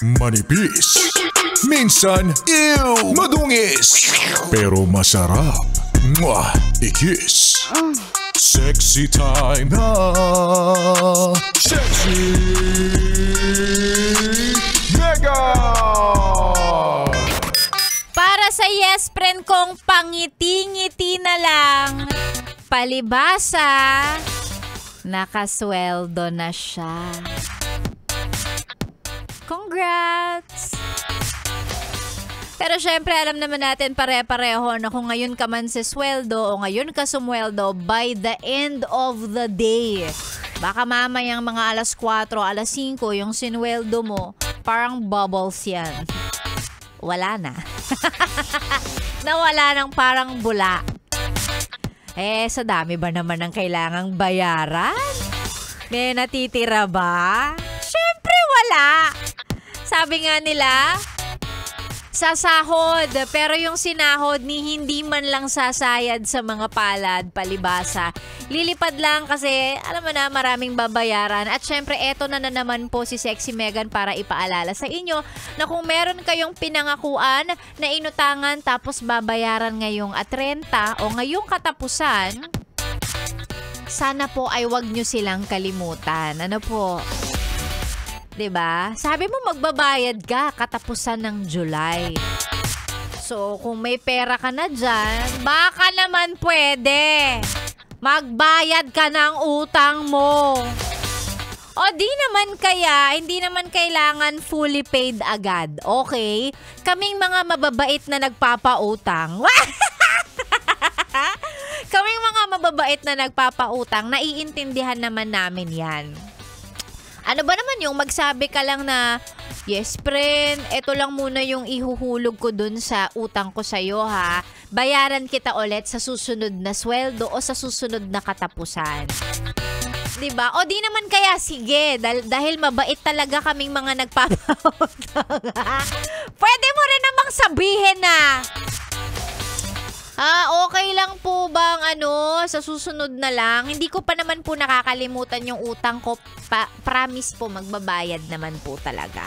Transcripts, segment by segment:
Manipis, minsan madungis, pero masarap. Mwah! I-kiss. Sexy time na. Sexy Mega! Para sa yes friend kong pangiti-ngiti na lang, palibasa, nakasweldo na siya. Congrats! Pero syempre, alam naman natin pare-pareho na kung ngayon ka man sa sweldo o ngayon ka sumweldo, by the end of the day, baka mamayang mga alas 4, alas 5, yung sinweldo mo, parang bubbles yan. Wala na. Nawala ng parang bula. Sa dami ba naman ang kailangang bayaran? May natitira ba? Syempre wala. Sabi nga nila, sasahod, pero yung sinahod ni hindi man lang sasayad sa mga palad, palibasa. Lilipad lang kasi, alam mo na, maraming babayaran. At syempre, eto na naman po si Sexy Megan para ipaalala sa inyo na kung meron kayong pinangakuan na inutangan tapos babayaran ngayong 30 o ngayong katapusan, sana po ay wag nyo silang kalimutan. Ano po? 'Di ba? Sabi mo magbabayad ka katapusan ng July. So, kung may pera ka na dyan, baka naman pwede. Magbayad ka ng utang mo. O di naman kaya, hindi naman kailangan fully paid agad. Okay? Kaming mga mababait na nagpapautang. Kaming mga mababait na nagpapautang, naiintindihan naman namin yan. Ano ba naman yung magsabi ka lang na, yes friend, eto lang muna yung ihuhulog ko dun sa utang ko sa'yo ha. Bayaran kita ulit sa susunod na sweldo o sa susunod na katapusan. Diba? O di naman kaya, sige, dahil mabait talaga kaming mga nagpapautang. Pwede mo rin namang sabihin na, okay lang po bang sa susunod na lang? Hindi ko pa naman po nakakalimutan yung utang ko. Promise po, magbabayad naman po talaga.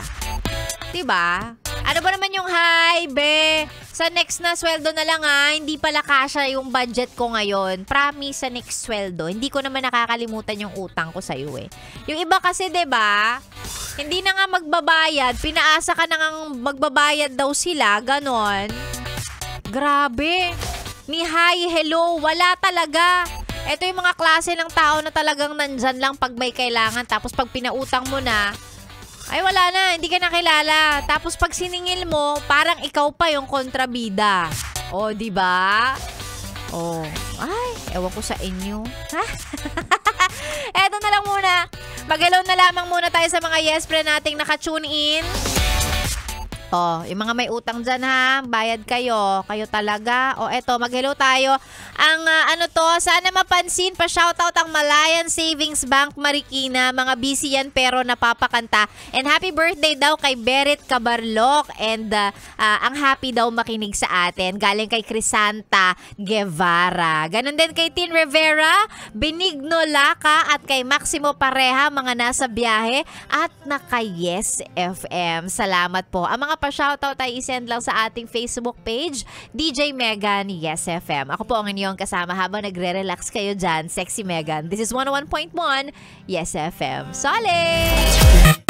Diba? Ano ba naman yung, hi, be, sa next na sweldo na lang hindi pala kasya yung budget ko ngayon. Promise, sa next sweldo. Hindi ko naman nakakalimutan yung utang ko sa'yo eh. Yung iba kasi, diba, hindi na nga magbabayad. Pinaasa ka na nga magbabayad daw sila. Ganon. Grabe. Ni hi, hello, wala talaga. Ito yung mga klase ng tao na talagang nandyan lang pag may kailangan. Tapos pag pinautang mo na, ay wala na, hindi ka nakilala. Tapos pag siningil mo, parang ikaw pa yung kontrabida. O, diba? O, ay, ewan ko sa inyo. Ha? Eto na lang muna. Mag-hello na lamang muna tayo sa mga yes friend nating naka-tune in. Yung mga may utang dyan ha, bayad kayo. Kayo talaga. Eto, mag-hello tayo. Ang sana mapansin, pa-shoutout ang Malayan Savings Bank Marikina. Mga busy yan pero napapakanta. And happy birthday daw kay Berit Cabarloc. And ang happy daw makinig sa atin. Galing kay Crisanta Guevara. Ganon din kay Tin Rivera, Benigno Laca at kay Maximo Pareha, mga nasa biyahe at naka Yes FM. Salamat po. Ang mga pa-shoutout ay isend lang sa ating Facebook page, DJ Megan Yes FM. Ako po ang inyong kasama habang nagre-relax kayo dyan, Sexy Megan. This is 101.1 Yes FM. Solid!